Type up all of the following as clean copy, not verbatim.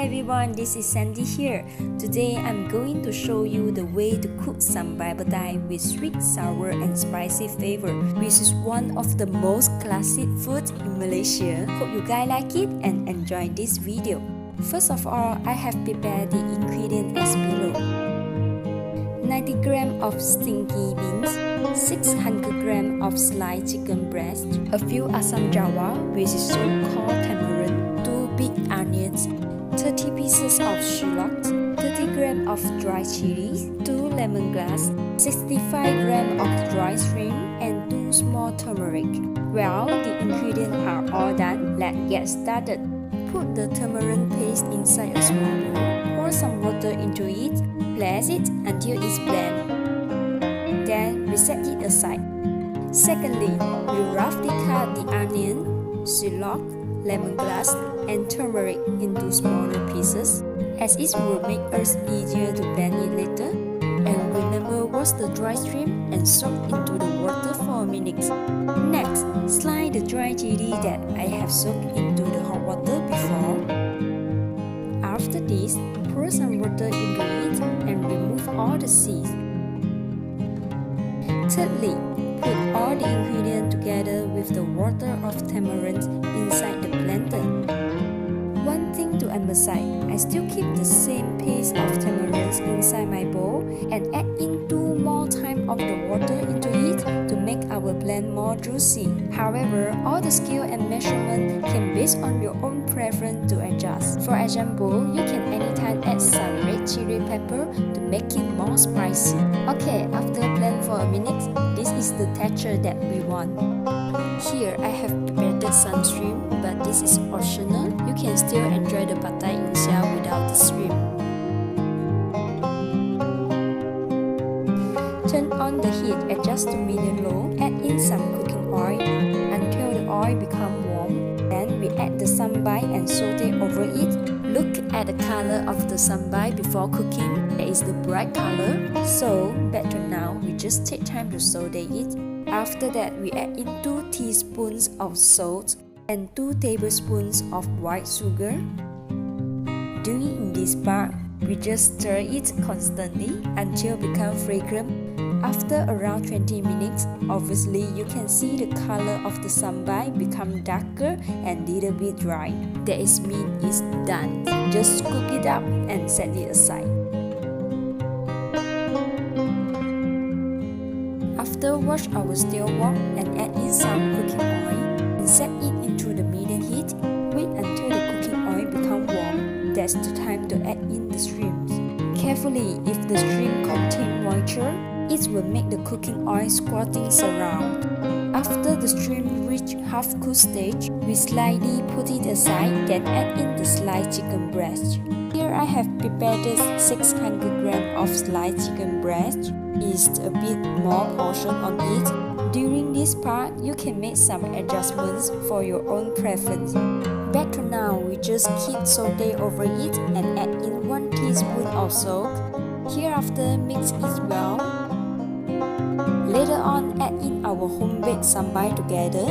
everyone, this is Sandy here. Today I'm going to show you the way to cook Sambal Petai with sweet, sour and spicy flavor, which is one of the most classic foods in Malaysia. Hope you guys like it and enjoy this video. First of all, I have prepared the ingredients as below. 90 grams of stinky beans, 600 grams of sliced chicken breast, a few asam jawa, which is so-called tamarind, 2 big onions, 30 pieces of shallots, 30 grams of dry chillies, 2 lemongrass, 65 grams of dry shrimp, and 2 small turmeric. Well, the ingredients are all done. Let's get started. Put the tamarind paste inside a small bowl. Pour some water into it. Place it until it's blend. Then we set it aside. Secondly, we roughly cut the onion, shallot, lemongrass, and turmeric into smaller pieces, as it will make us easier to blend it later. And remember, wash the dry shrimp and soak into the water for a minute. Next, slide the dry chili that I have soaked into the hot water before. After this, pour some water into it and remove all the seeds. Thirdly, put all the ingredients together with the water of tamarind inside the blender. One thing to emphasize, I still keep the same paste of tamarind inside my bowl and add in 2 more times of the water into it to make our blend more juicy. However, all the scale and measurement can based on your own preference to adjust. For example, you can anytime add some red chili pepper to make it more spicy. Okay, after blend for a minute, this is the texture that we want. Here I have prepared some shrimp, but this is optional. You can still enjoy the pad thai in shell without the shrimp. Turn on the heat, adjust to medium low, add in some cooking oil until the oil becomes warm. Then we add the sambal and saute over it. Look at the color of the sambal before cooking. There is the bright color. So better now, we just take time to saute it. After that, we add in 2 teaspoons of salt and 2 tablespoons of white sugar. Doing this part, we just stir it constantly until it becomes fragrant. After around 20 minutes, obviously you can see the color of the sambal become darker and little bit dry. That is mean it's done. Just cook it up and set it aside. After wash our steel wok and add in some cooking oil and set it into the medium heat. Wait until the cooking oil becomes warm. That's the time to add in the shrimps. Carefully, if the shrimp contain moisture, it will make the cooking oil squirting around. After the shrimp reach half-cooked stage, we slightly put it aside, then add in the sliced chicken breast. Here I have prepared 600 grams of sliced chicken breast. Is a bit more portion on it. During this part, you can make some adjustments for your own preference. Better now, we just keep saute over it and add in 1 teaspoon of salt. Hereafter, mix it well. Later on, add in our home-baked sambal together.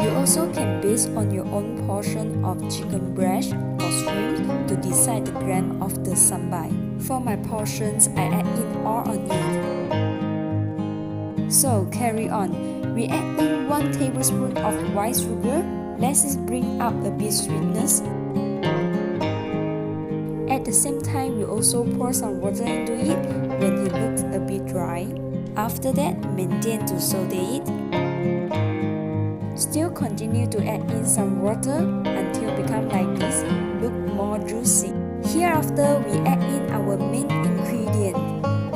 You also can base on your own portion of chicken breast or shrimp to decide the gram of the sambal. For my portions, I add in all on it. So carry on. We add in 1 tablespoon of white sugar. Let it bring up a bit sweetness. At the same time, we also pour some water into it when it looks a bit dry. After that, maintain to saute it. Still continue to add in some water until it becomes like this, look more juicy. Hereafter, we add in our main ingredient,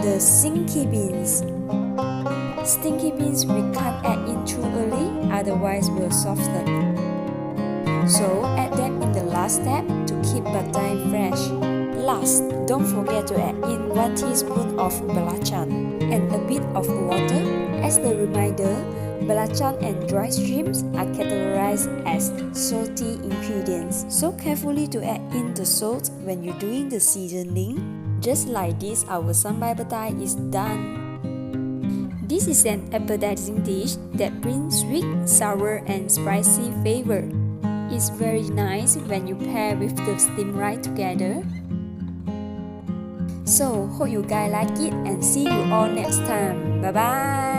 the stinky beans. Stinky beans we can't add in too early, otherwise will soften. So add them in the last step to keep pad thai fresh. Last, don't forget to add in 1 teaspoon of Belacan and a bit of water. As the reminder, Belacan and dry shrimps are categorized as salty ingredients, so carefully to add in the salt when you're doing the seasoning. Just like this, our Sambal Petai is done. This is an appetizing dish that brings sweet, sour and spicy flavor. is very nice when you pair with the steamed rice together. So hope you guys like it and see you all next time. Bye bye.